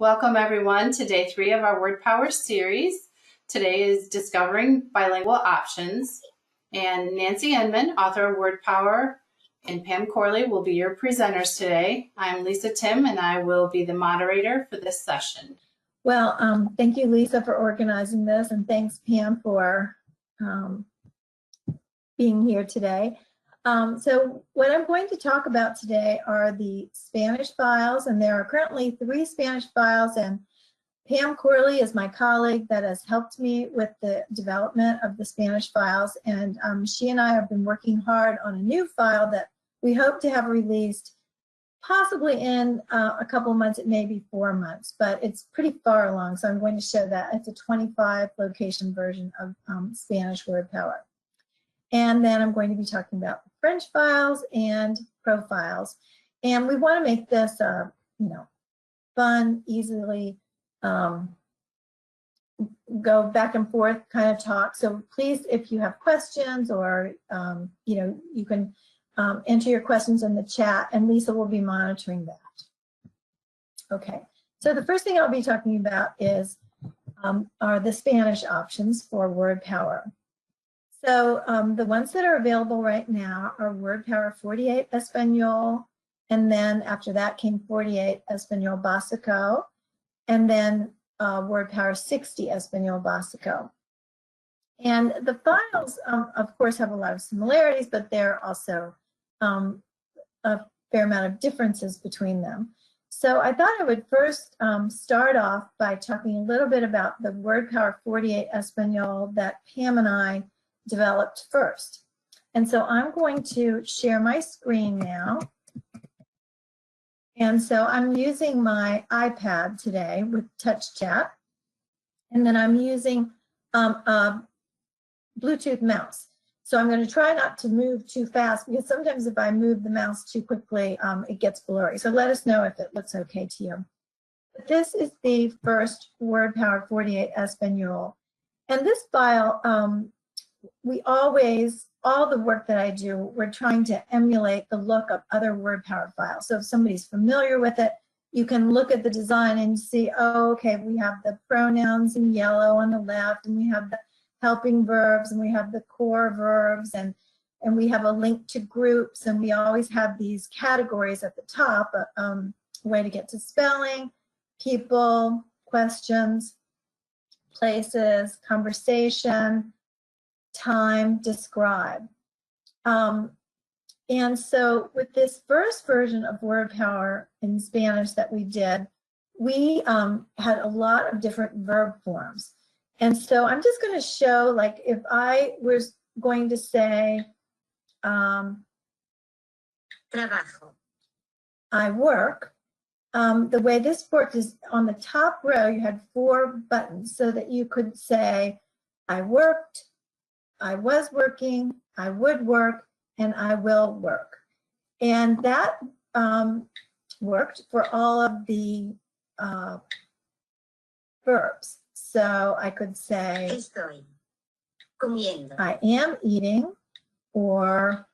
Welcome everyone to day 3 of our WordPower series. Today is Discovering Bilingual Options, and Nancy Enman, author of WordPower, and Pam Corley will be your presenters today. I'm Lisa Tim and I will be the moderator for this session. Well, thank you, Lisa, for organizing this, and thanks, Pam, for being here today. So what I'm going to talk about today are the Spanish files, and there are currently 3 Spanish files, and Pam Corley is my colleague that has helped me with the development of the Spanish files, and she and I have been working hard on a new file that we hope to have released possibly in a couple of months. It may be 4 months, but it's pretty far along, so I'm going to show that. It's a 25 location version of Spanish WordPower. And then I'm going to be talking about the French files and profiles. And we want to make this, fun, easily go back and forth kind of talk. So please, if you have questions or, you can enter your questions in the chat, and Lisa will be monitoring that. Okay, so the first thing I'll be talking about is are the Spanish options for WordPower. So the ones that are available right now are WordPower 48 Español, and then after that came 48 Español Básico, and then WordPower 60 Español Básico. And the files, of course, have a lot of similarities, but there are also a fair amount of differences between them. So I thought I would first start off by talking a little bit about the WordPower 48 Español that Pam and I developed first. And so I'm going to share my screen now. And so I'm using my iPad today with Touch Chat. And then I'm using a Bluetooth mouse. So I'm going to try not to move too fast, because sometimes if I move the mouse too quickly, it gets blurry. So let us know if it looks okay to you. But this is the first WordPower 48 Español. And this file, all the work that I do, we're trying to emulate the look of other WordPower files. So if somebody's familiar with it, you can look at the design and see, oh, okay, we have the pronouns in yellow on the left, and we have the helping verbs, and we have the core verbs, and we have a link to groups, and we always have these categories at the top, a way to get to spelling, people, questions, places, conversation, time, describe. And so with this first version of WordPower in Spanish that we did, we had a lot of different verb forms. And so I'm just going to show, like, if I was going to say, trabajo, I work, the way this worked is on the top row, you had 4 buttons so that you could say, I worked, I was working, I would work, and I will work. And that worked for all of the verbs. So I could say, estoy comiendo, I am eating, or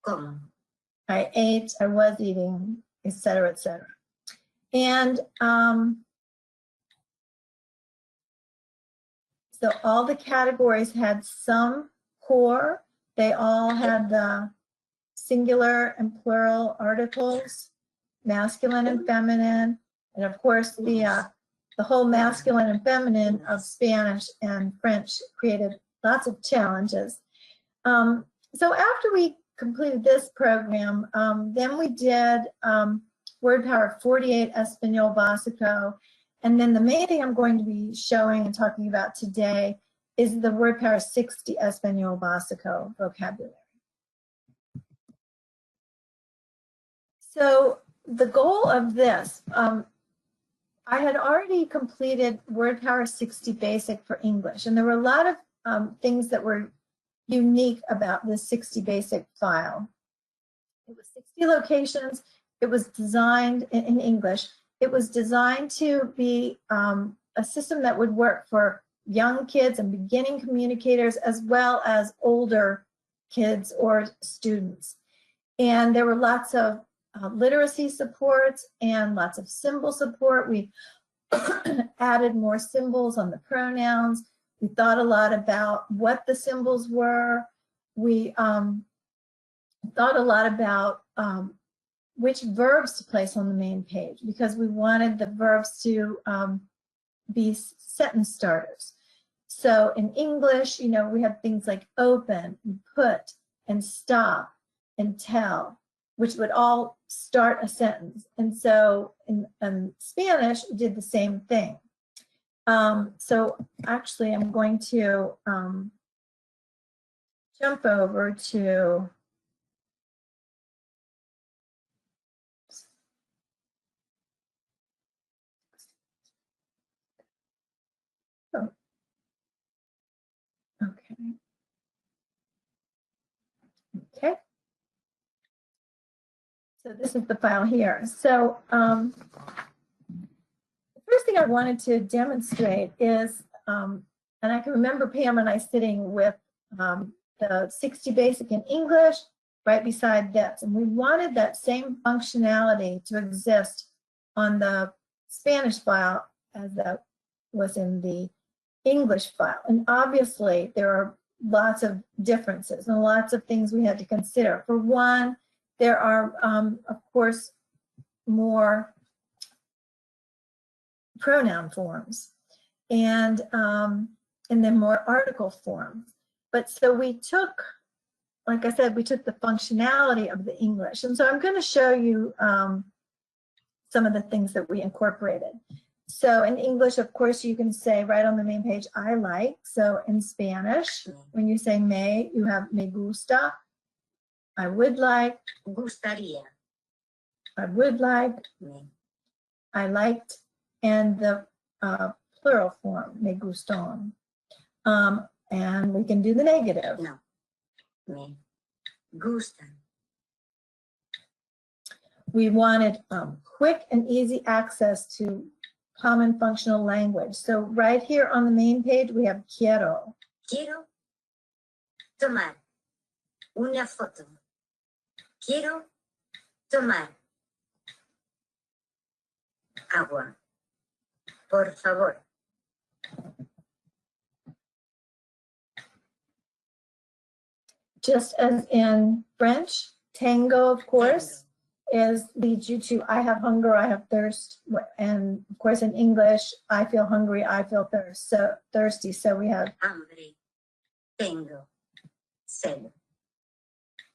como, I ate, I was eating, etc., etc. And so all the categories had some core. They all had the singular and plural articles, masculine and feminine, and of course the whole masculine and feminine of Spanish and French created lots of challenges. So after we completed this program, then we did WordPower 48 Español Básico. And then the main thing I'm going to be showing and talking about today is the WordPower 60 Español Básico vocabulary. So the goal of this, I had already completed WordPower 60 Basic for English, and there were a lot of things that were unique about this 60 Basic file. It was 60 locations. It was designed in English. It was designed to be a system that would work for young kids and beginning communicators, as well as older kids or students. And there were lots of literacy supports and lots of symbol support. We added more symbols on the pronouns. We thought a lot about what the symbols were. We thought a lot about which verbs to place on the main page, because we wanted the verbs to be sentence starters. So in English, you know, we have things like open, and put, and stop, and tell, which would all start a sentence. And so in Spanish, we did the same thing. So actually, I'm going to jump over to Okay. So this is the file here. So the first thing I wanted to demonstrate is, and I can remember Pam and I sitting with the 60 Basic in English right beside this, and we wanted that same functionality to exist on the Spanish file as that was in the English file. And obviously there are lots of differences and lots of things we had to consider. For one, there are, of course, more pronoun forms and then more article forms. But so we took, like I said, we took the functionality of the English. And so I'm going to show you some of the things that we incorporated. So in English, of course, you can say right on the main page, I like. So in Spanish, when you say me, you have me gusta. I would like. Gustaría. I would like. Me. I liked. And the plural form, me gustan. And we can do the negative. No. Me gustan. We wanted quick and easy access to common functional language. So right here on the main page, we have quiero. Quiero tomar una foto. Quiero tomar agua. Por favor. Just as in French, tango, of course, leads you to I have hunger, I have thirst. And of course in English, I feel hungry, I feel thirsty. So we have Hambre. Tengo sed.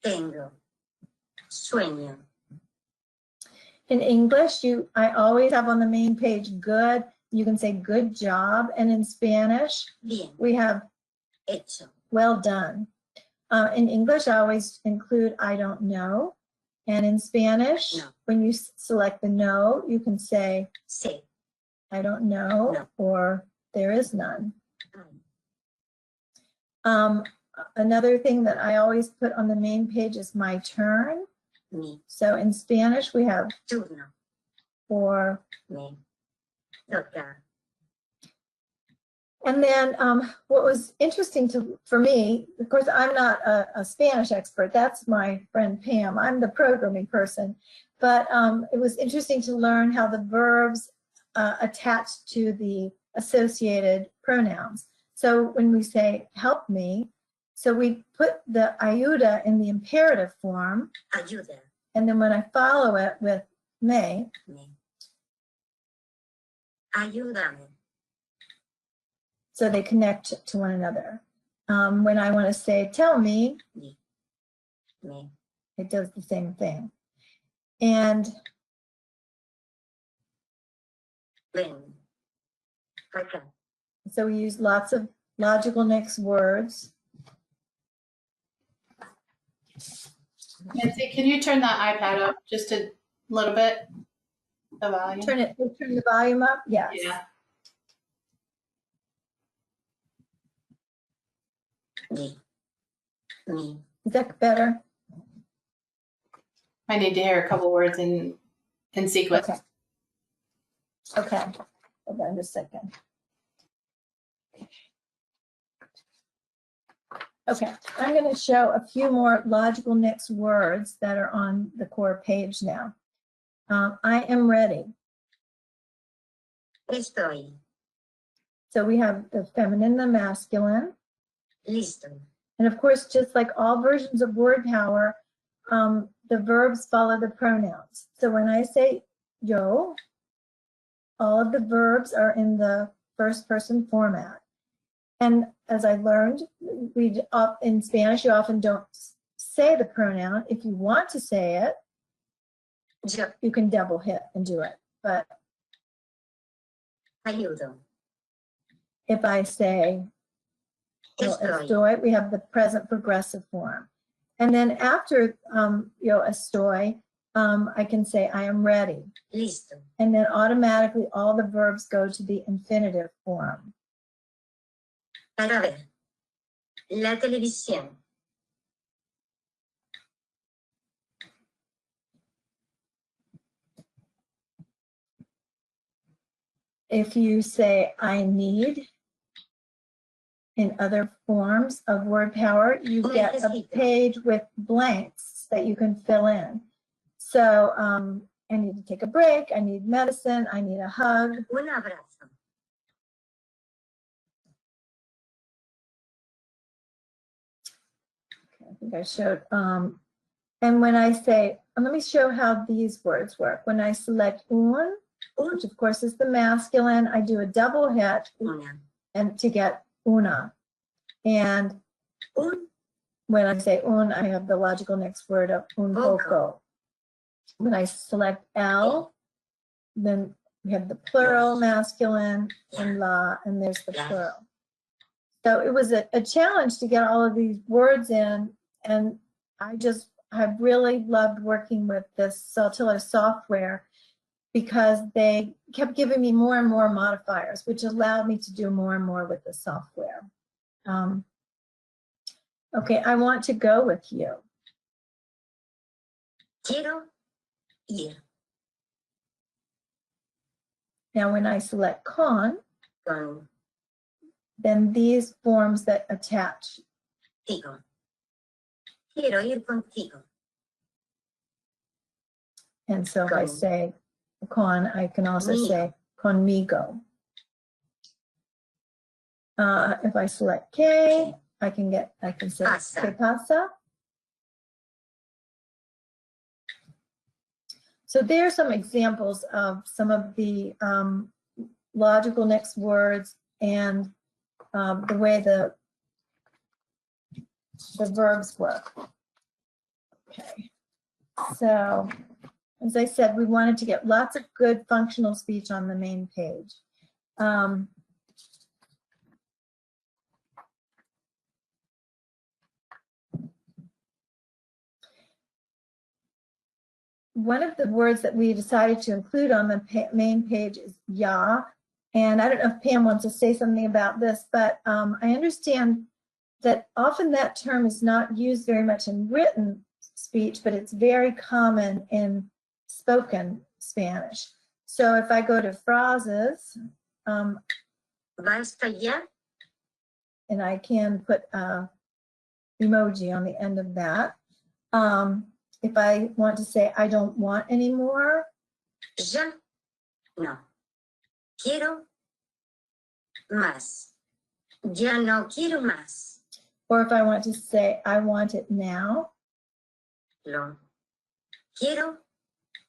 Tengo sueño. in English, I always have on the main page good. You can say good job. And in Spanish, Bien. we have Hecho. well done. In English, I always include I don't know. And in Spanish, No. when you select the no, you can say Sí. I don't know, No. or there is none. Another thing that I always put on the main page is my turn. Mi So in Spanish, we have turno. or. Me toca. And then what was interesting for me, of course, I'm not a Spanish expert. That's my friend Pam. I'm the programming person. But it was interesting to learn how the verbs attach to the associated pronouns. So when we say help me, so we put the ayuda in the imperative form. Ayuda. And then when I follow it with me. Ayúdame. So they connect to one another. When I want to say, tell me, Me. it does the same thing. And Ven. Acá. so we use lots of logical next words. Nancy, can you turn that iPad up just a little bit? The volume. Turn the volume up. Yes. Yeah. Me. Me. Is that better? I need to hear a couple words in sequence. Okay. Okay. Hold on just a second. Okay, I'm going to show a few more logical next words that are on the core page now. I am ready. Estoy. So we have the feminine, the masculine. Listo. And of course, just like all versions of WordPower, the verbs follow the pronouns. So when I say yo, all of the verbs are in the first person format. And as I learned, in Spanish, you often don't say the pronoun. If you want to say it, Yo. you can double hit and do it. But Ayudo. if I say Estoy. estoy, we have the present progressive form. And then after estoy, I can say I am ready. Listo. And then automatically all the verbs go to the infinitive form. Para ver. La televisión. If you say I need in other forms of WordPower, you get a page with blanks that you can fill in. So I need to take a break, I need medicine, I need a hug. Un abrazo. I think I showed, and when I say, let me show how these words work. When I select un, which of course is the masculine, I do a double hit Una. and to get una. And Un. when I say un, I have the logical next word of un poco. When I select L, then we have the plural masculine and la, and there's the plural. So it was a challenge to get all of these words in, and I've really loved working with this Saltillo software because they kept giving me more and more modifiers, which allowed me to do more and more with the software. Okay, I want to go with you. Quiero ir. Now when I select con, Contigo. then these forms that attach. Quiero ir contigo. And so if I say con, I can also say conmigo. If I select K, I can say ¿Qué pasa? So there are some examples of some of the logical next words and the way the verbs work. Okay, so as I said, we wanted to get lots of good functional speech on the main page. One of the words that we decided to include on the main page is ya. And I don't know if Pam wants to say something about this, but I understand that often that term is not used very much in written speech, but it's very common in spoken Spanish. So if I go to phrases, Basta ya. and I can put an emoji on the end of that. If I want to say I don't want anymore. Ya. No. Quiero más. Ya no quiero más. Or if I want to say I want it now. Lo quiero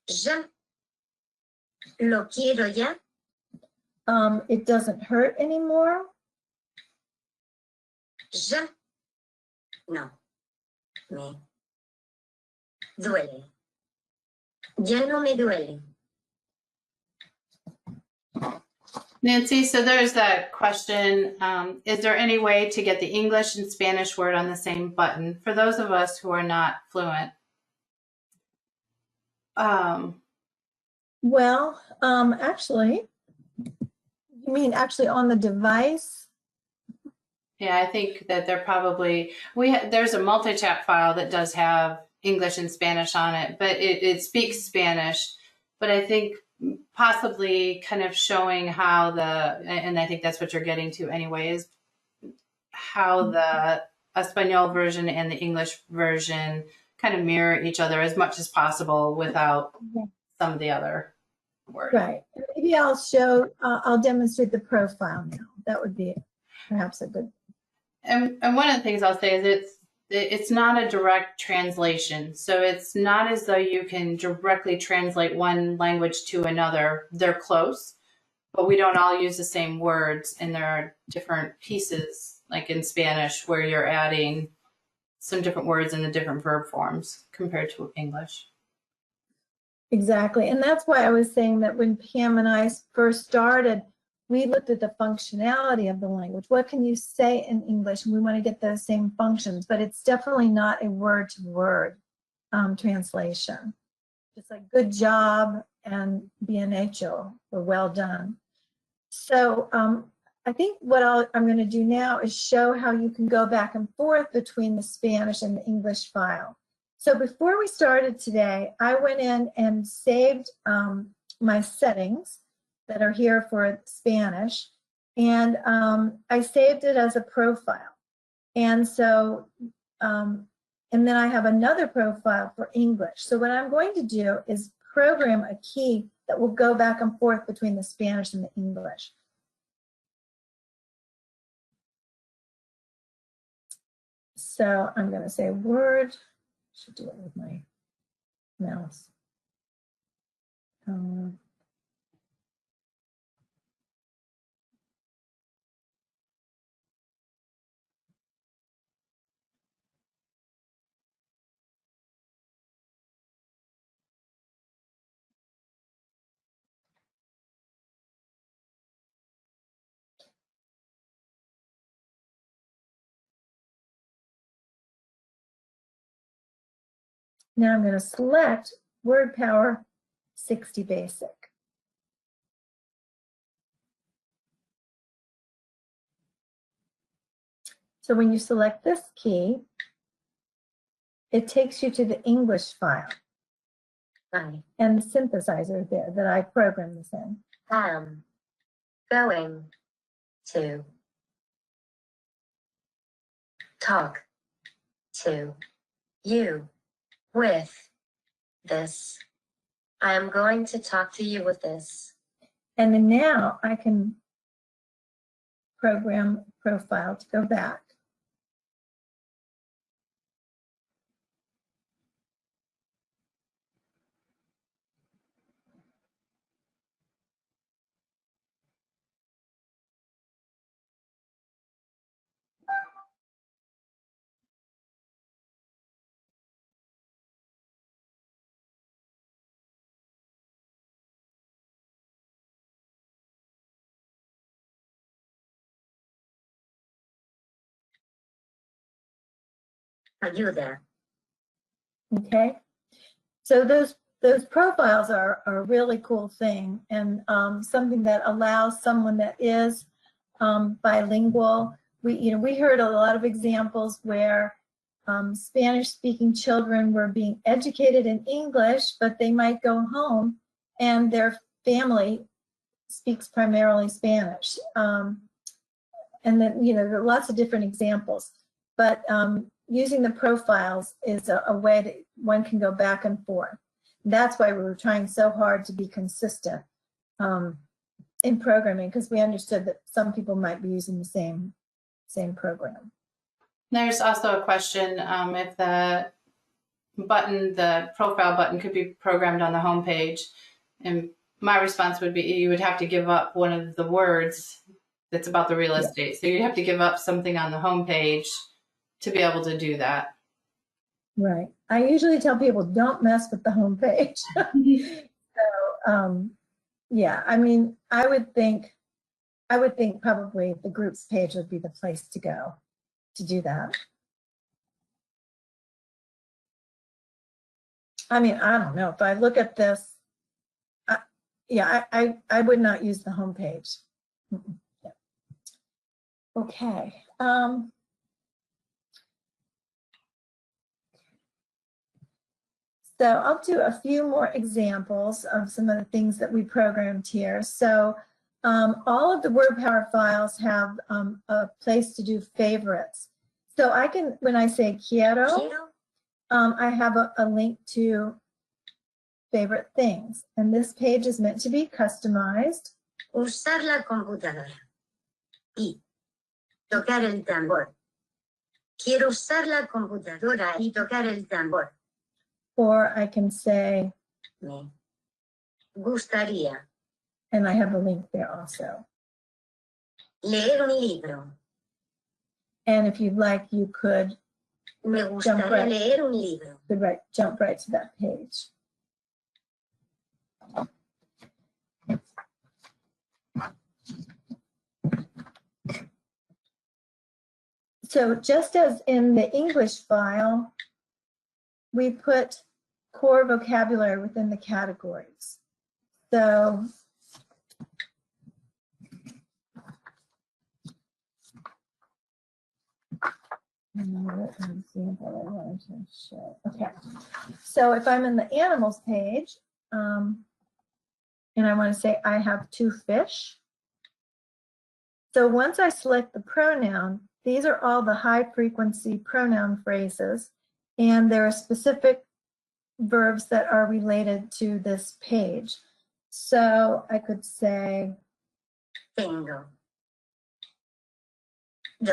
ya. Lo quiero ya. It doesn't hurt anymore. Ya. No. Me duele. Ya no me duele. Nancy, so there's that question, is there any way to get the English and Spanish word on the same button for those of us who are not fluent? Well, actually, you mean actually on the device? Yeah, I think that they're probably, there's a multi-chat file that does have English and Spanish on it, but it speaks Spanish. But I think possibly kind of showing how and I think that's what you're getting to anyway, is how the Espanol version and the English version kind of mirror each other as much as possible without some of the other words. Right. Maybe I'll demonstrate the profile now. That would be perhaps a good. And one of the things I'll say is it's not a direct translation. So it's not as though you can directly translate one language to another. They're close, but we don't all use the same words, and there are different pieces, like in Spanish, where you're adding some different words in the different verb forms compared to English. Exactly. And that's why I was saying that when Pam and I first started, we looked at the functionality of the language. What can you say in English? And we want to get those same functions, but it's definitely not a word-to-word translation. It's like good job and bien hecho, or well done. So I think what I'm going to do now is show how you can go back and forth between the Spanish and the English file. So before we started today, I went in and saved my settings that are here for Spanish, and I saved it as a profile. And so, and then I have another profile for English. So what I'm going to do is program a key that will go back and forth between the Spanish and the English. So I'm going to say word. Should do it with my mouse. Now I'm going to select WordPower 60 Basic. So when you select this key, it takes you to the English file. Right. And the synthesizer there that I programmed this in. I'm going to talk to you with this. I am going to talk to you with this. And then now I can program profile to go back. Ayuda. Okay. So those profiles are a really cool thing, and something that allows someone that is bilingual. We heard a lot of examples where Spanish-speaking children were being educated in English, but they might go home and their family speaks primarily Spanish. And then, there are lots of different examples, but using the profiles is a way that one can go back and forth. That's why we were trying so hard to be consistent in programming, because we understood that some people might be using the same program. There's also a question if the profile button could be programmed on the home page. And my response would be you would have to give up one of the words that's about the real estate. So you'd have to give up something on the home page to be able to do that. Right. I usually tell people don't mess with the home page. So yeah, I mean, I would think probably the groups page would be the place to go to do that. I mean, I don't know. If I look at this, I would not use the home page. Yeah. Okay. So I'll do a few more examples of some of the things that we programmed here. So all of the WordPower files have a place to do favorites. So I can, when I say quiero, Quiero I have a link to favorite things. And this page is meant to be customized. usar la computadora y tocar el tambor. Quiero usar la computadora y tocar el tambor. Or I can say, Me gustaría and I have a link there also. leer un libro. And if you'd like, you could Me gustaría leer un libro. jump right to that page. So just as in the English file, we put core vocabulary within the categories. So another example I wanted to show. Okay, so if I'm in the animals page, and I want to say I have 2 fish. So once I select the pronoun, these are all the high frequency pronoun phrases, and there are specific verbs that are related to this page. So I could say, Tengo 2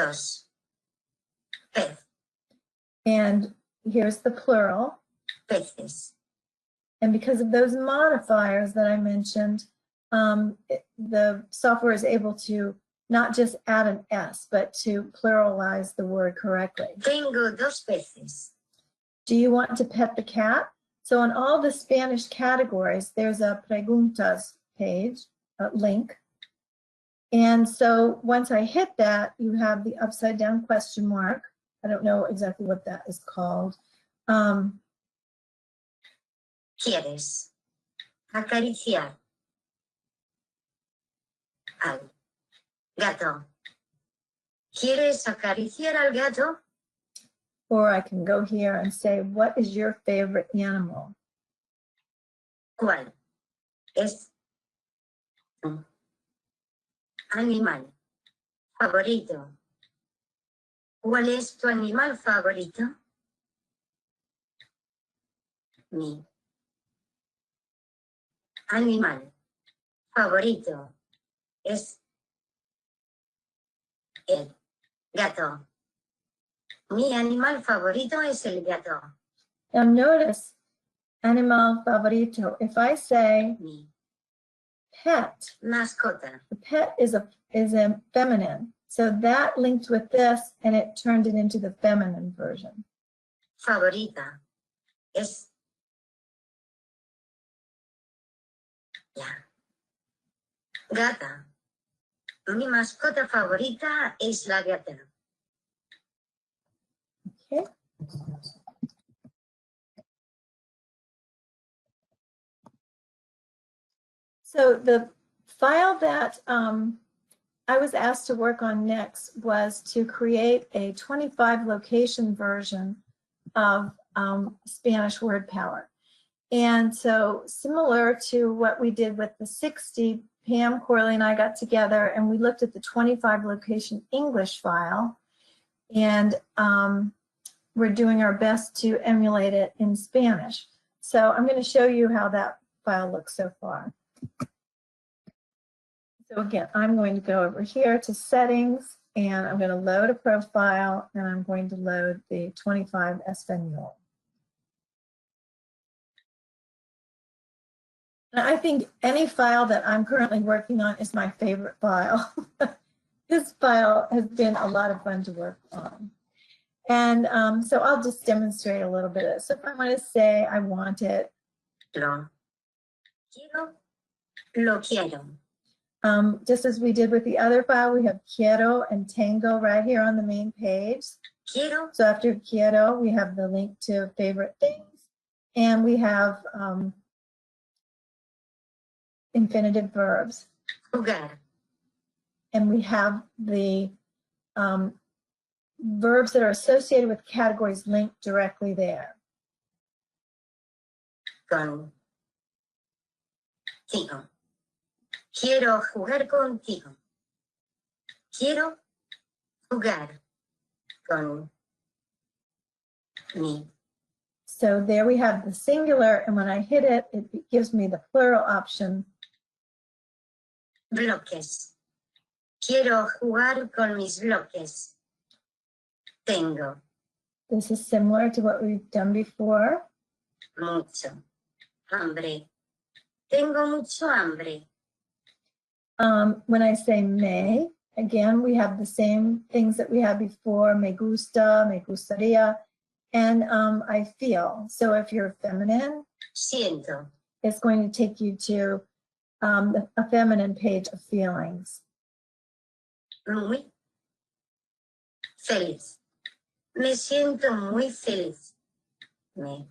pez, and here's the plural. peces. And because of those modifiers that I mentioned, the software is able to not just add an S, but to pluralize the word correctly. Tengo 2 peces. Do you want to pet the cat? So on all the Spanish categories, there's a preguntas page, a link. And so once I hit that, you have the upside down question mark. I don't know exactly what that is called. ¿Quieres acariciar al gato? ¿Quieres acariciar al gato? Or I can go here and say, what is your favorite animal? ¿Cuál es tu animal favorito? ¿Cuál es tu animal favorito? Mi animal favorito es el gato. Mi animal favorito es el gato. Now notice, animal favorito. If I say Mi pet, mascota the pet is a feminine. So that linked with this, and it turned it into the feminine version. favorita es la gata. Mi mascota favorita es la gata. Okay. So the file that I was asked to work on next was to create a 25 location version of Spanish WordPower. And so similar to what we did with the 60, Pam, Corley, and I got together and we looked at the 25 location English file, and we're doing our best to emulate it in Spanish. So I'm going to show you how that file looks so far. So again, I'm going to go over here to settings, and I'm going to load a profile, and I'm going to load the 25 Español. I think any file that I'm currently working on is my favorite file. This file has been a lot of fun to work on. And so I'll just demonstrate a little bit of it. So if I want to say I want it. Lo quiero. Lo quiero. Just as we did with the other file, we have quiero and tengo right here on the main page. Quiero. So after quiero, we have the link to favorite things, and we have infinitive verbs. Jugar. And we have the verbs that are associated with categories linked directly there. Contigo. Quiero jugar contigo. Quiero jugar con mi So there we have the singular, and when I hit it, it gives me the plural option. bloques. Quiero jugar con mis bloques. Tengo This is similar to what we've done before. mucho hambre. Tengo mucho hambre. When I say me, again, we have the same things that we had before, me gusta, me gustaría, and I feel. So if you're feminine, Siento it's going to take you to a feminine page of feelings. muy feliz. Me siento muy feliz. Me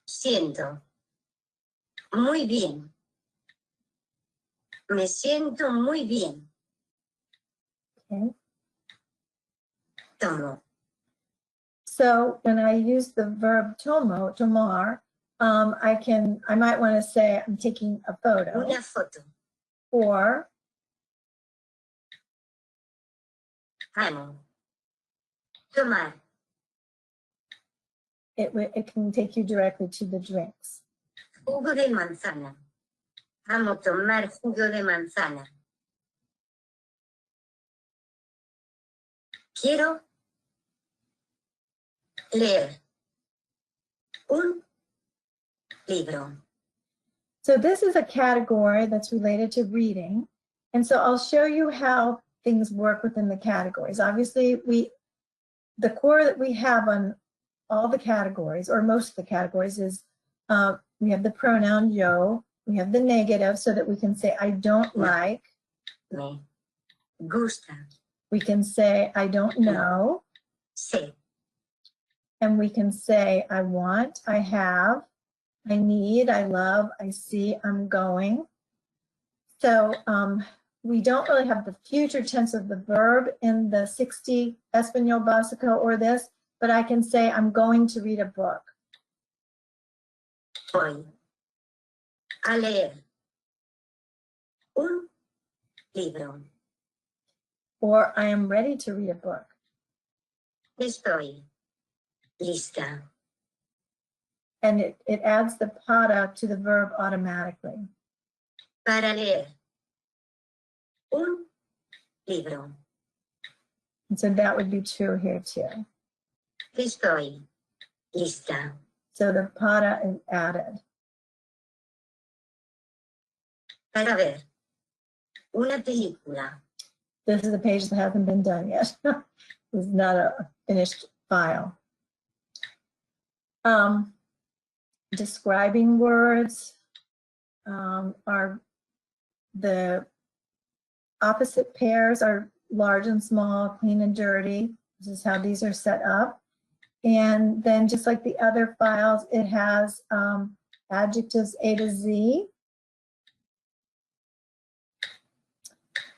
siento muy bien. Me siento muy bien. Okay. Tomo So when I use the verb tomo, tomar, I might want to say I'm taking a photo, una foto. or Amo tomar it can take you directly to the drinks. jugo de manzana. Amo tomar jugo de manzana. Quiero leer un libro. So this is a category that's related to reading. And so I'll show you how things work within the categories. Obviously, the core that we have on all the categories, or most of the categories, is we have the pronoun yo, we have the negative so that we can say I don't like. Me gusta. We can say I don't know. Sé. And we can say I want, I have, I need, I love, I see, I'm going. So we don't really have the future tense of the verb in the 60 Espanol Básico or this, but I can say I'm going to read a book. Voy a leer un libro. Or I am ready to read a book. Estoy lista. And it adds the para to the verb automatically. Para leer un libro. And so that would be true here too. Estoy lista. So the para is added. Para ver una película. This is a page that hasn't been done yet. It's not a finished file. Describing words are the opposite pairs are large and small, clean and dirty. This is how these are set up. And then just like the other files, it has adjectives A to Z.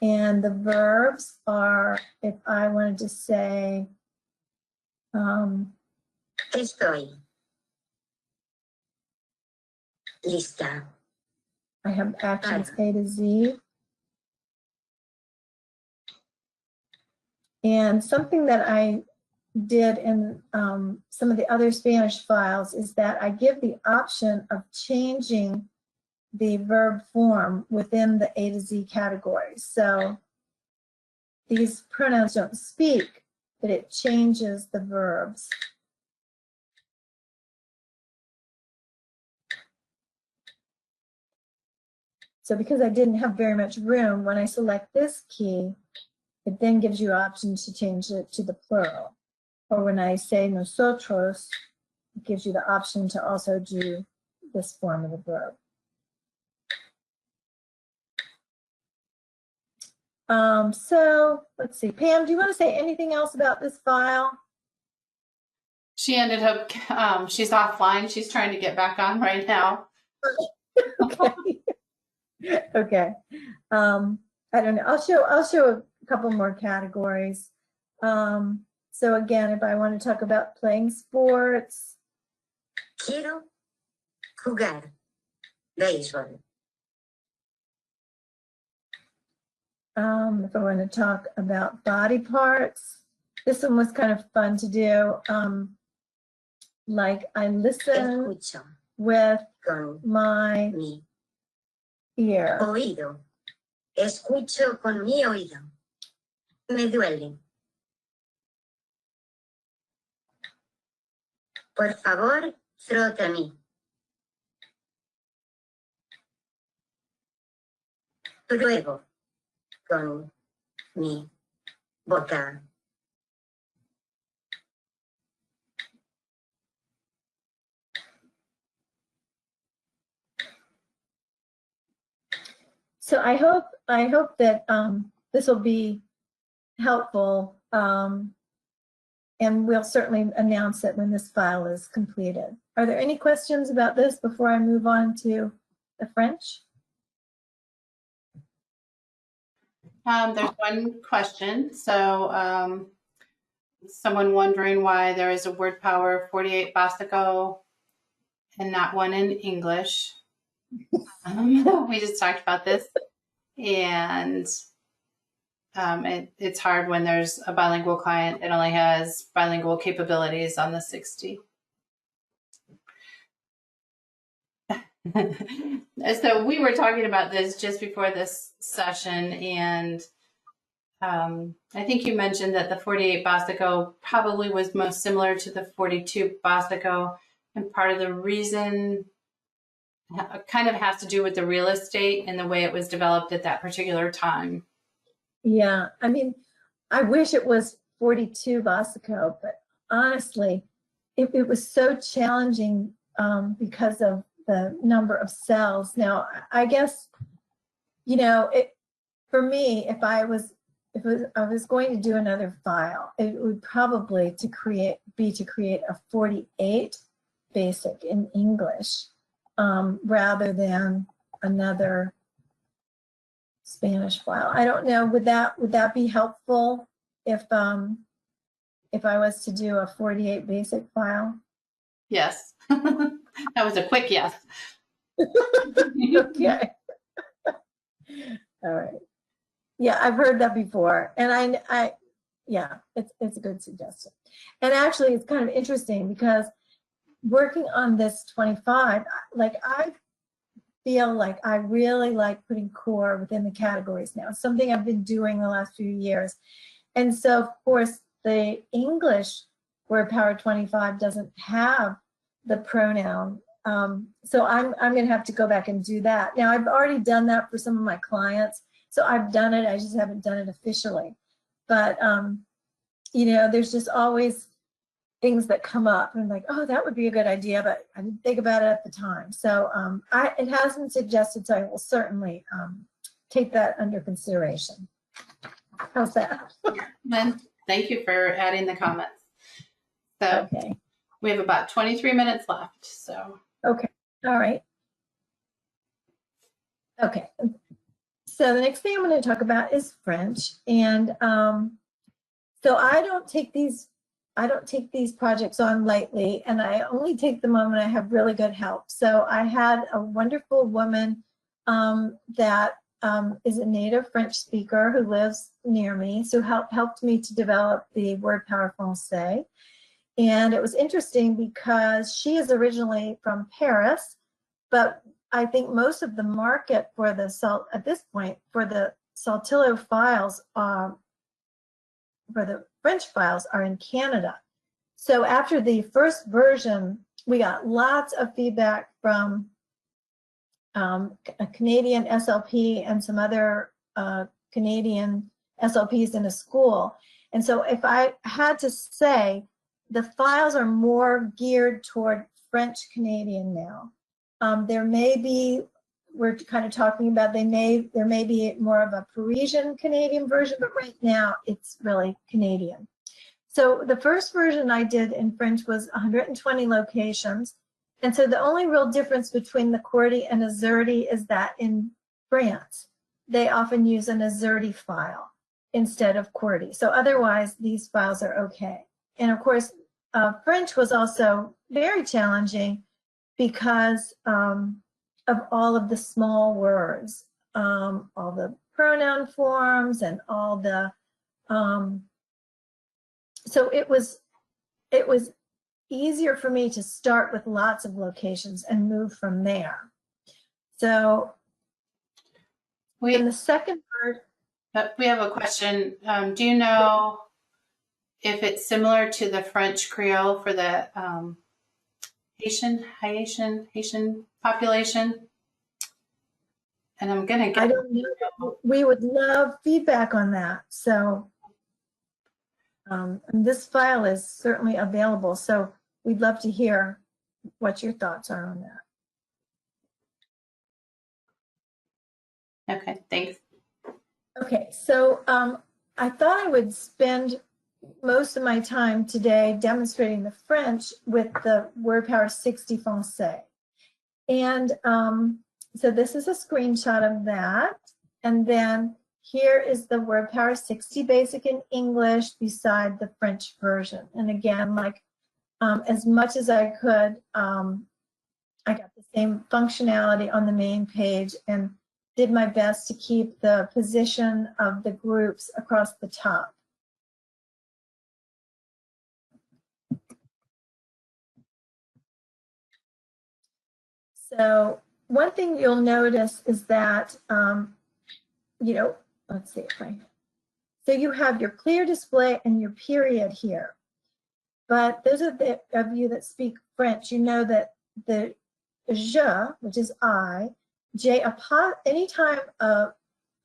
And the verbs are, if I wanted to say, Estoy lista. I have actions A to Z. And something that I did in some of the other Spanish files is that I give the option of changing the verb form within the A to Z categories. So these pronouns don't speak, but it changes the verbs. So because I didn't have very much room, when I select this key, it then gives you options to change it to the plural. Or when I say nosotros, it gives you the option to also do this form of the verb. So let's see, Pam, do you want to say anything else about this file? She ended up, she's offline. She's trying to get back on right now. Okay. Okay. I don't know. I'll show a couple more categories. So again, if I want to talk about playing sports. Quiero jugar béisbol. If I want to talk about body parts. This one was kind of fun to do. Like I listen Escucho with con my mi ear. oído. Escucho con mi oído. Me duele. Por favor, frótame. Pruebo con mi boca. So I hope that this will be helpful, and we'll certainly announce it when this file is completed. Are there any questions about this before I move on to the French? There's one question. So someone wondering why there is a WordPower 48 Básico and not one in English. We just talked about this, and it's hard when there's a bilingual client that only has bilingual capabilities on the 60. So we were talking about this just before this session, and I think you mentioned that the 48 Básico probably was most similar to the 42 Básico, and part of the reason kind of has to do with the real estate and the way it was developed at that particular time. Yeah, I mean, I wish it was 42 Básico, but honestly, it was so challenging because of the number of cells. Now, I guess, you know, for me, if I was going to do another file, it would probably be to create a 48 basic in English rather than another Spanish file. I don't know. Would that be helpful if I was to do a 48 basic file? Yes. That was a quick yes. Okay. All right. Yeah, I've heard that before, and yeah, it's a good suggestion. And actually, it's kind of interesting because working on this 25, like I feel like I really like putting core within the categories now. It's something I've been doing the last few years, and so of course the English WordPower 25 doesn't have the pronoun. So I'm going to have to go back and do that. Now I've already done that for some of my clients. So I've done it, I just haven't done it officially. But, you know, there's just always things that come up and like, oh, that would be a good idea, but I didn't think about it at the time. So it has been suggested, so I will certainly take that under consideration. How's that? Lynn, thank you for adding the comments. So Okay. we have about 23 minutes left. So Okay. All right. Okay. So the next thing I'm going to talk about is French, and so I don't take these projects on lightly, and I only take them on when I have really good help. So I had a wonderful woman that is a native French speaker who lives near me, so helped me to develop the WordPower Français. And it was interesting because she is originally from Paris, but I think most of the market for at this point for the Saltillo files, for the French files, are in Canada. So after the first version, we got lots of feedback from a Canadian SLP and some other Canadian SLPs in a school. And so if I had to say, the files are more geared toward French Canadian now. There may be, we're kind of talking about, there may be more of a Parisian Canadian version, but right now it's really Canadian. So the first version I did in French was 120 locations. And so the only real difference between the QWERTY and Azerty is that in France, they often use an Azerty file instead of QWERTY. So otherwise, these files are okay. And of course, French was also very challenging because of all of the small words, all the pronoun forms and all the so it was easier for me to start with lots of locations and move from there. So in the second word, we have a question. Do you know if it's similar to the French Creole for the Haitian population? And I'm gonna get. I don't know. We would love feedback on that. So and this file is certainly available. So we'd love to hear what your thoughts are on that. Okay, thanks. Okay, so I thought I would spend most of my time today demonstrating the French with the WordPower 60 Français. And so this is a screenshot of that. And then here is the WordPower 60 Basic in English beside the French version. And again, like as much as I could, I got the same functionality on the main page and did my best to keep the position of the groups across the top. So one thing you'll notice is that, you know, let's see if I, so you have your clear display and your period here. But those of you that speak French, you know that the je, which is I, anytime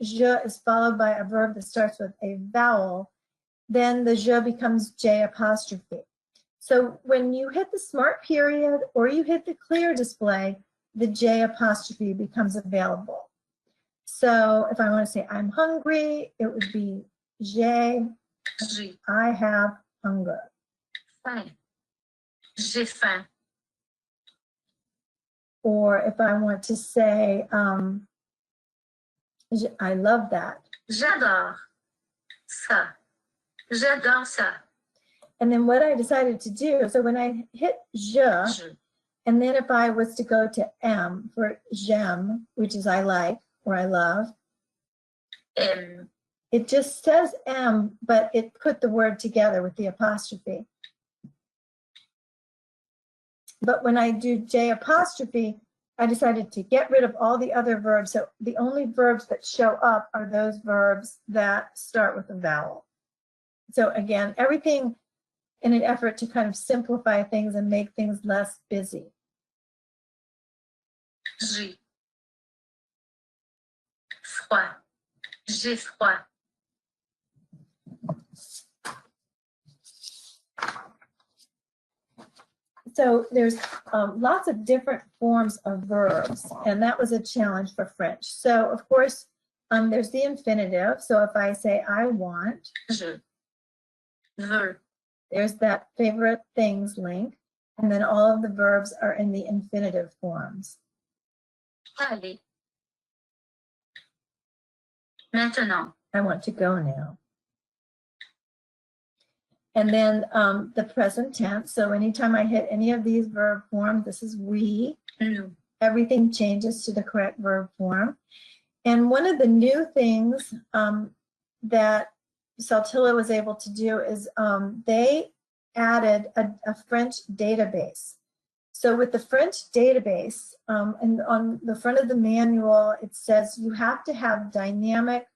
je is followed by a verb that starts with a vowel, then the je becomes J apostrophe. So when you hit the smart period or you hit the clear display, the J apostrophe becomes available. So if I want to say I'm hungry, it would be J, I have hunger. Faim. J'ai faim. Or if I want to say, I love that. J'adore ça. J'adore ça. And then what I decided to do, so when I hit je, and then if I was to go to M for j'aime, which is I like or I love, it just says M, but it put the word together with the apostrophe. But when I do J apostrophe, I decided to get rid of all the other verbs. So the only verbs that show up are those verbs that start with a vowel. So again, everything in an effort to kind of simplify things and make things less busy. J'ai froid. J'ai froid. So there's lots of different forms of verbs, and that was a challenge for French. So of course, there's the infinitive. So if I say I want, Je veux. There's that favorite things link, and then all of the verbs are in the infinitive forms. Aller. Maintenant. I want to go now. And then the present tense. So anytime I hit any of these verb forms, this is we. Nous. Everything changes to the correct verb form. And one of the new things that Saltillo was able to do is they added a French database. So with the French database, and on the front of the manual, it says you have to have dynamic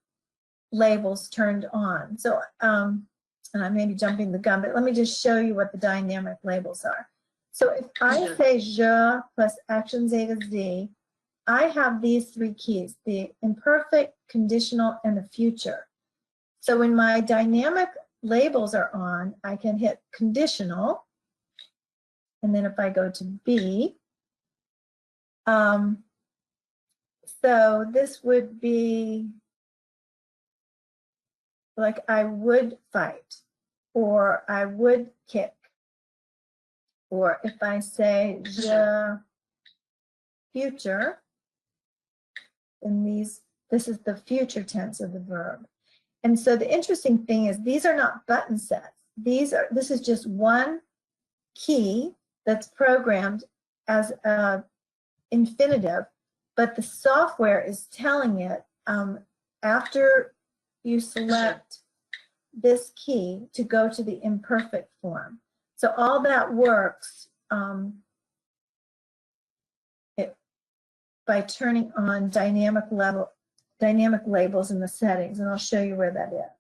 labels turned on. So, and I may be jumping the gun, but let me just show you what the dynamic labels are. So if I say je plus actions A to Z, I have these three keys, the imperfect, conditional, and the future. So when my dynamic labels are on, I can hit conditional. And then if I go to B, so this would be like I would fight, or I would kick. Or if I say je future, then this is the future tense of the verb. And so the interesting thing is these are not button sets. This is just one key that's programmed as an infinitive, but the software is telling it after you select this key to go to the imperfect form. So all that works by turning on dynamic labels in the settings, and I'll show you where that is.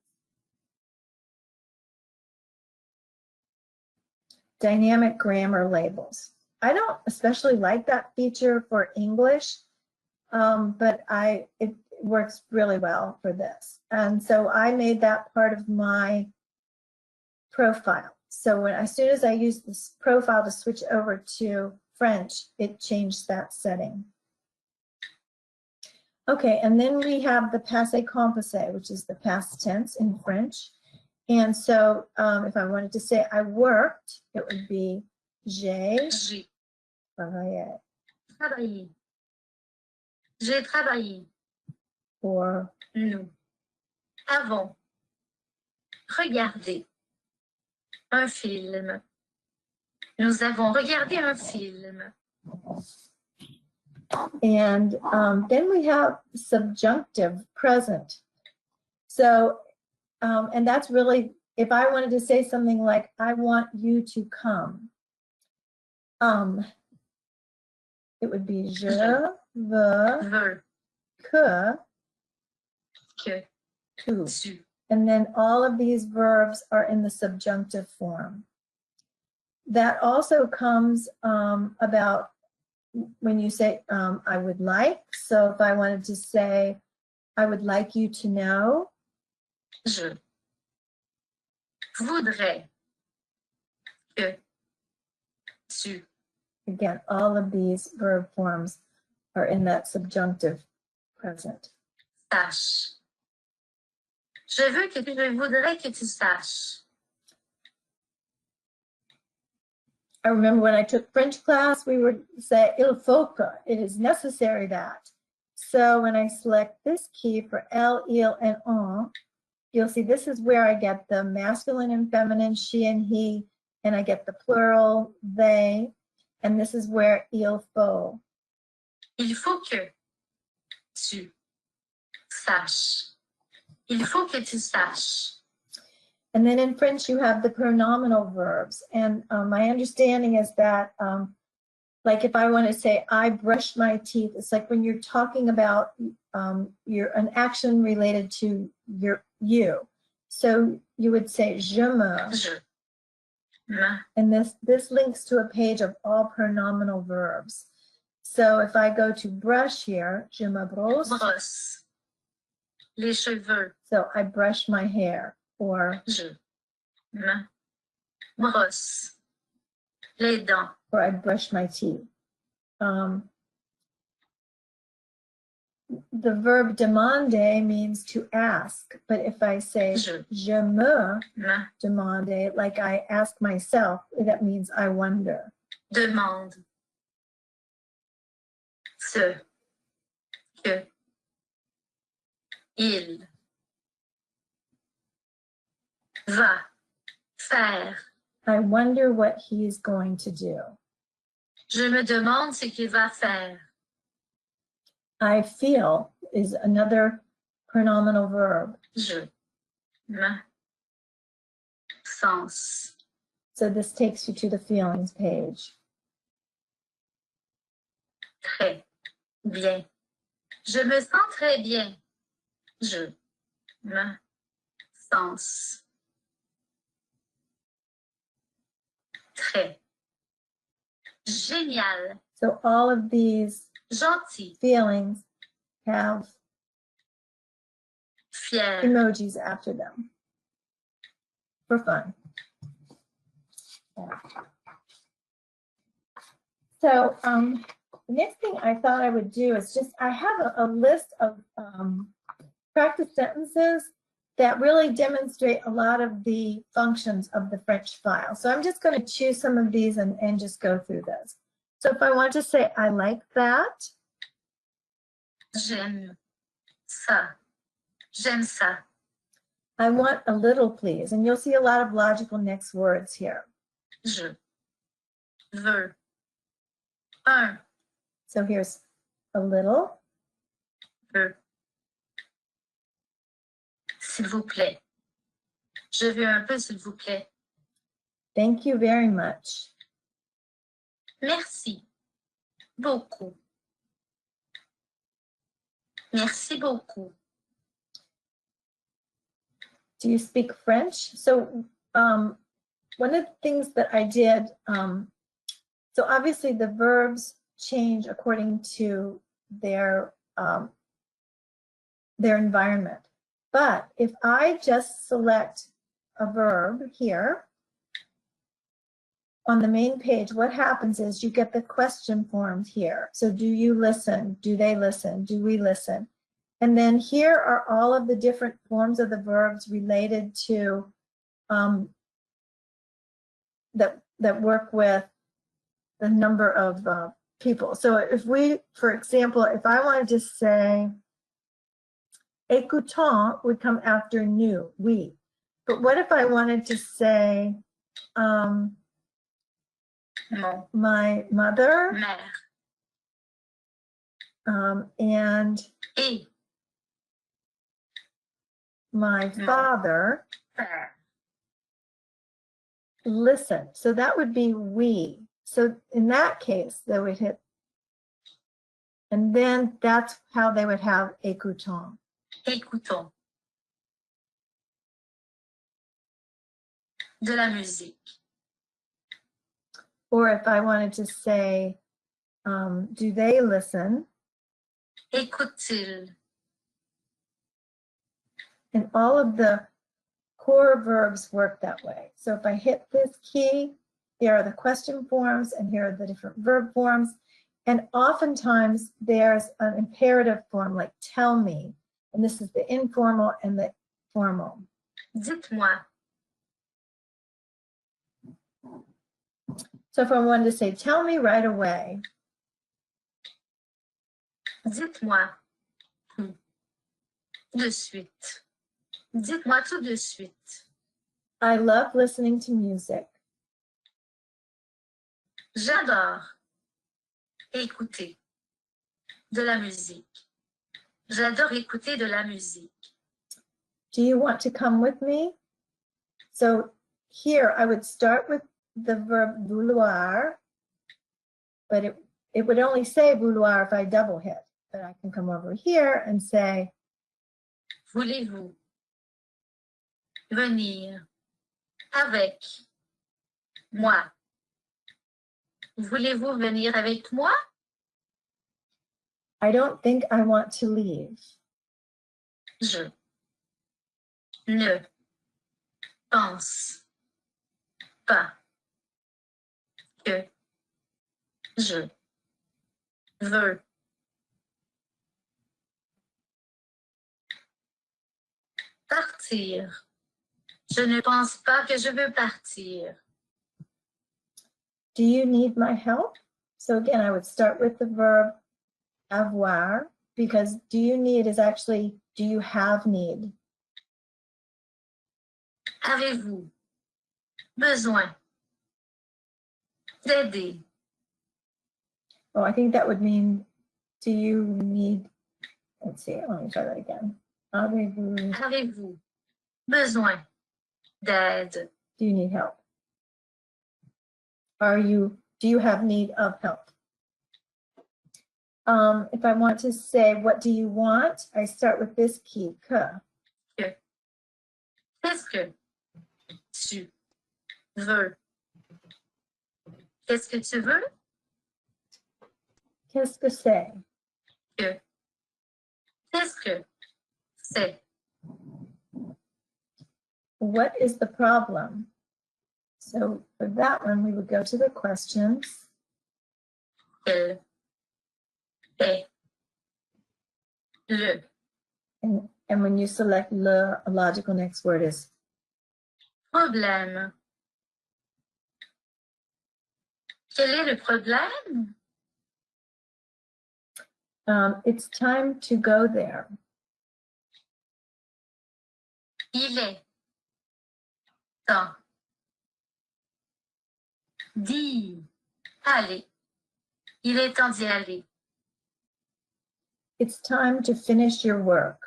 Dynamic grammar labels. I don't especially like that feature for English, but it works really well for this. And so I made that part of my profile. So as soon as I used this profile to switch over to French, it changed that setting. Okay, and then we have the passé composé, which is the past tense in French. And so if I wanted to say I worked, it would be j'ai travaillé. Travaillé. J'ai travaillé. Or Nous avons regardé un film. Nous avons regardé un film. and then we have subjunctive present. So and that's really, if I wanted to say something like, I want you to come, it would be je veux que tu. And then all of these verbs are in the subjunctive form. That also comes about when you say, I would like. So if I wanted to say, I would like you to know. Je voudrais que tu. Again, all of these verb forms are in that subjunctive present. Saches. Je voudrais que tu saches. I remember when I took French class, we would say, il faut que, it is necessary that. So when I select this key for elle, il, and on, you'll see this is where I get the masculine and feminine, she and he, and I get the plural, they, and this is where il faut. Il faut que tu saches. Il faut que tu saches. And then in French, you have the pronominal verbs. And my understanding is that, like if I want to say, I brushed my teeth, it's like when you're talking about an action related to you. So you would say, je me. And this links to a page of all pronominal verbs. So if I go to brush here, je me brosse. Brosse. Les cheveux. So I brush my hair. Or je me brosse les dents. Or I brush my teeth. The verb demander means to ask, but if I say je me demande, like I ask myself, that means I wonder. Demande. Ce que il va faire. I wonder what he is going to do. Je me demande ce qu'il va faire. I feel is another pronominal verb. Je me sens. So this takes you to the feelings page. Très bien. Je me sens très bien. Je me sens. Très. Génial. So all of these Gentil. feelings have Fier. emojis after them for fun. Yeah. So the next thing I thought I would do is just, I have a list of practice sentences that really demonstrate a lot of the functions of the French file. So I'm just going to choose some of these and just go through those. So if I want to say, I like that. J'aime ça. J'aime ça. I want a little, please. And you'll see a lot of logical next words here. Je veux un. So here's a little. S'il vous plaît. Je veux un peu, s'il vous plaît. Thank you very much. Merci beaucoup. Merci beaucoup. Do you speak French? So one of the things that I did, so obviously the verbs change according to their environment. But if I just select a verb here on the main page, what happens is you get the question forms here. So do you listen? Do they listen? Do we listen? And then here are all of the different forms of the verbs related to that work with the number of people. So if we, for example, if I wanted to say écoutant would come after nous, we. But what if I wanted to say my mother Mère. And Et my father père. listen. So that would be we. So in that case, they would hit, and then that's how they would have écoutant. Écoutons. De la musique. Or if I wanted to say, do they listen? Écoute-t-il. And all of the core verbs work that way. So if I hit this key, there are the question forms, and here are the different verb forms. And oftentimes there's an imperative form like tell me, and this is the informal and the formal. Dites-moi. So if I wanted to say tell me right away, Dites-moi. De suite. Dites-moi tout de suite. I love listening to music. J'adore écouter de la musique. J'adore écouter de la musique. Do you want to come with me? So here I would start with the verb vouloir, but it would only say vouloir if I double hit. But I can come over here and say, Voulez-vous venir avec moi? Voulez-vous venir avec moi? I don't think I want to leave. Je ne pense pas que je veux partir. Je ne pense pas que je veux partir. Do you need my help? So again, I would start with the verb avoir, because do you need is actually do you have need. Avez-vous besoin d'aider? Oh, I think that would mean, do you need, let's see, let me try that again. Avez-vous besoin d'aide? Do you need help? Do you have need of help? If I want to say, what do you want? I start with this key, que. Qu'est-ce que tu veux? Qu'est-ce que tu veux? Qu'est-ce que c'est? Que. Qu'est-ce que c'est? What is the problem? So for that one, we would go to the questions. Quel est le And when you select le, a logical next word is problème? Quel est le problème? it's time to go there. Il est temps d'y aller. Il est temps d'y aller. It's time to finish your work.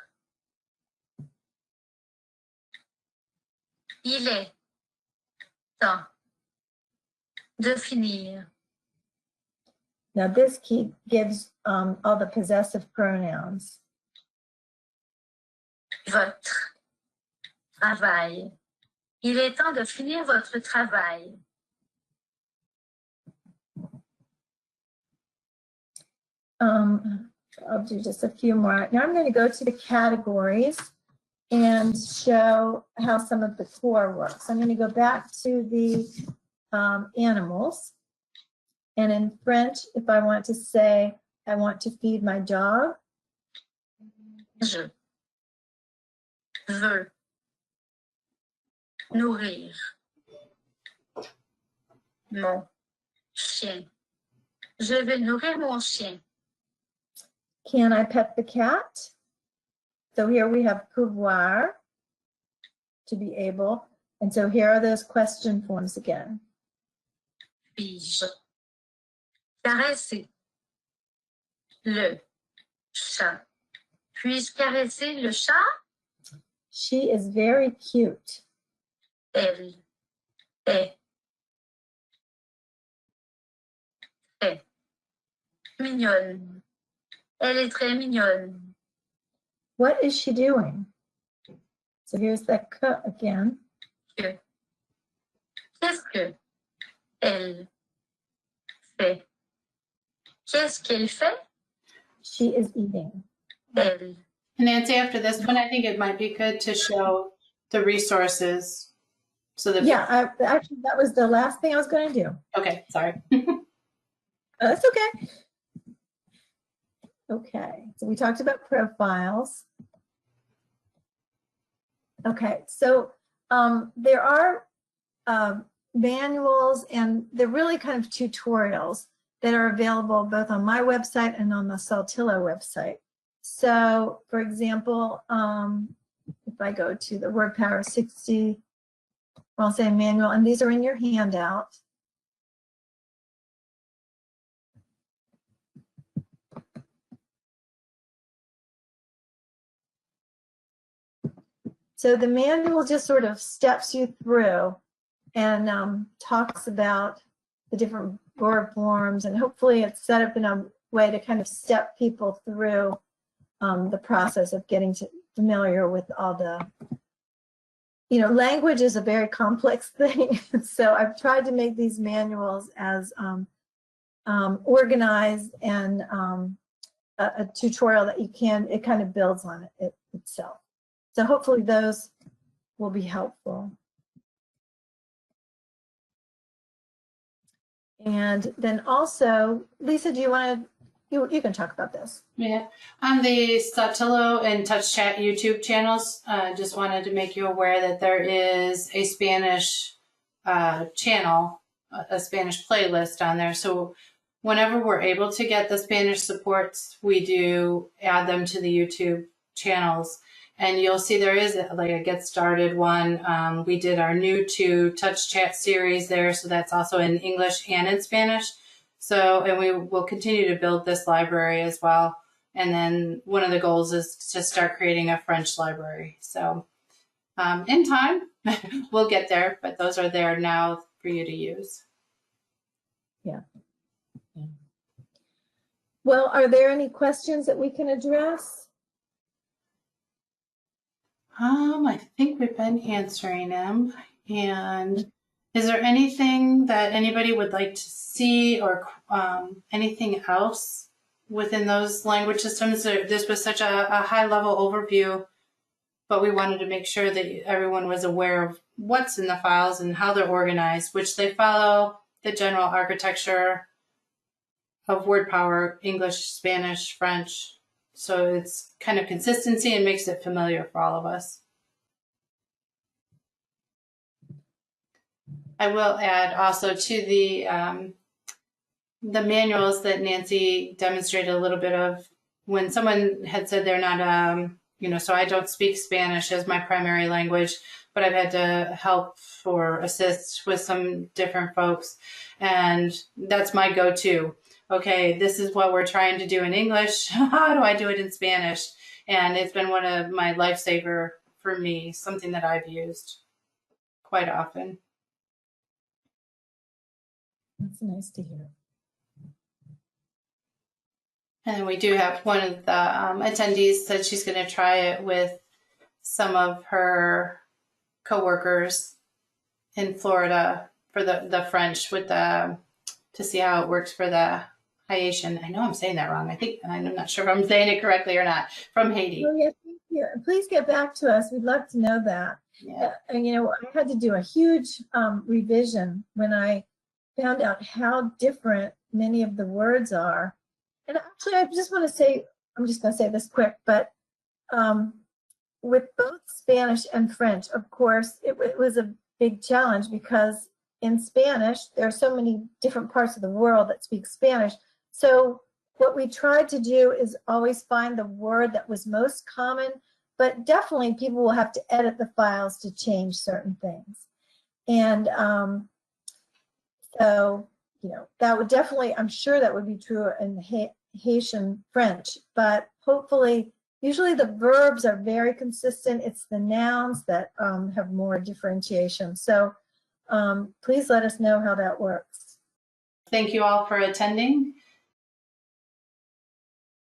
Il est temps de finir. Now this key gives all the possessive pronouns. Votre travail. Il est temps de finir votre travail. I'll do just a few more. Now I'm going to go to the categories and show how some of the core works. I'm going to go back to the animals. And in French, if I want to say, I want to feed my dog. Je veux nourrir mon chien. Je vais nourrir mon chien. Can I pet the cat? So here we have pouvoir, to be able. And so here are those question forms again. Puis-je caresser le chat? Puis-je caresser le chat? She is very cute. Elle est très mignonne. Elle est très mignonne. What is she doing? So here's that k again. Qu'est-ce que elle fait? Qu'est-ce qu'elle fait? She is eating. Elle. Nancy, after this one, I think it might be good to show the resources. So that Yeah, actually, that was the last thing I was going to do. Okay, sorry. That's okay. Okay, so we talked about profiles. Okay, so there are manuals, and they're really kind of tutorials that are available both on my website and on the Saltillo website. So, for example, if I go to the WordPower 60, I'll say manual, and these are in your handout. So the manual just sort of steps you through and talks about the different board forms, and hopefully it's set up in a way to kind of step people through the process of getting familiar with all the, language is a very complex thing. So I've tried to make these manuals as organized and a tutorial that it kind of builds on it itself. So hopefully those will be helpful. And then also, Lisa, do you want to, you can talk about this. Yeah, on the Saltillo and Touch Chat YouTube channels, just wanted to make you aware that there is a Spanish channel, a Spanish playlist on there. So whenever we're able to get the Spanish supports, we do add them to the YouTube channels. And you'll see there is like a Get Started one. We did our new to Touch Chat series there. So that's also in English and in Spanish. So, and we will continue to build this library as well. And then one of the goals is to start creating a French library. So in time, we'll get there, but those are there now for you to use. Yeah. Well, are there any questions that we can address? I think we've been answering them. And is there anything that anybody would like to see or anything else within those language systems? This was such a high-level overview, but we wanted to make sure that everyone was aware of what's in the files and how they're organized, which they follow the general architecture of WordPower, English, Spanish, French. So it's kind of consistency and makes it familiar for all of us. I will add also to the manuals that Nancy demonstrated a little bit of, when someone had said they're not, so I don't speak Spanish as my primary language, but I've had to help or assist with some different folks. And that's my go-to. Okay, this is what we're trying to do in English. How do I do it in Spanish? And it's been one of my lifesaver for me, something that I've used. quite often. That's nice to hear. And we do have one of the attendees said she's going to try it with some of her coworkers in Florida for the French with the to see how it works for the Haitian. I know I'm saying that wrong. I'm not sure if I'm saying it correctly or not. From Haiti. Oh, yeah, thank you. Please get back to us. We'd love to know that. Yeah. And you know, I had to do a huge revision when I found out how different many of the words are. And actually, I just want to say, I'm just going to say this quick, but with both Spanish and French, of course, it was a big challenge because in Spanish, there are so many different parts of the world that speak Spanish. So what we tried to do is always find the word that was most common, but definitely people will have to edit the files to change certain things. And so, you know, that would definitely, I'm sure that would be true in Haitian French, but hopefully, usually the verbs are very consistent. It's the nouns that have more differentiation. So please let us know how that works. Thank you all for attending.